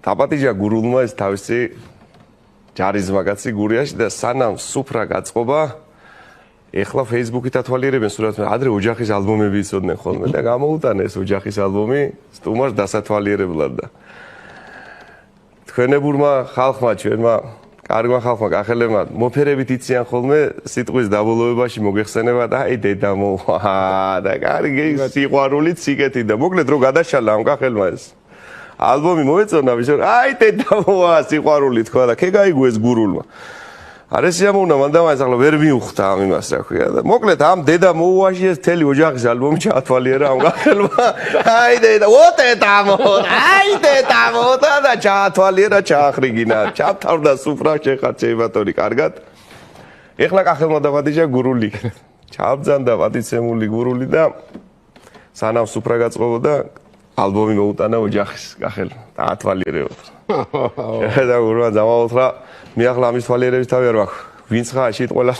დაპატიჟა გურულმა ეს თავისი ჯარიზმაგაცი გურიაში და სანამ სუფრა გაწყობა ეხლა Facebook-ით ათვალიერებენ სურათს ადრე ოჯახის ალბომები იცოდნენ ხოლმე და გამოუტანა ეს ოჯახის ალბომი სტუმარს დასათვალიერებლად და თქვენებურმა ხალხმა ჩვენმა კარგმა ხალხმა კახელებმა მოფერებით იციან ხოლმე სიტყვის დაბოლოებაში მოგეხსენება და აი დედა მოვა და კარგი სიყვარულით სიკეთი და მოკლედ რო გადაშალა ამ კახელმა ეს ალბომი მოეწონა ვისო აი დედა მოვა სიყვარული თქვა და ქეგაიგო ეს გურულმა არ ესიამოვნა მან და მაინც ახლა ვერ მიუხვდა ამ იმას რა ქვია და მოკლედ ამ დედა მოუვაში ეს მთელი ოჯახის ალბომი ჩაათვალიერა ამ კახელმა აი დედა აი დედა მოვა და ჩაათვალიერა ჩაახრიგინა ჩავთავდა სუფრა შეხარჩეიბატორი კარგად ეხლა კახელმა დაპატიჟა გურული ჩაბძანდა პატიცემული გურული და სანამ სუფრა გაწყობოდა ალბომი მოუტანა ოჯახის კახელმა დაათვალიერებოდა და გურმა დამაოთხრა მე ახლა ამის თვალიერების თავი არ მაქვს ვინც ხარ შით ყველა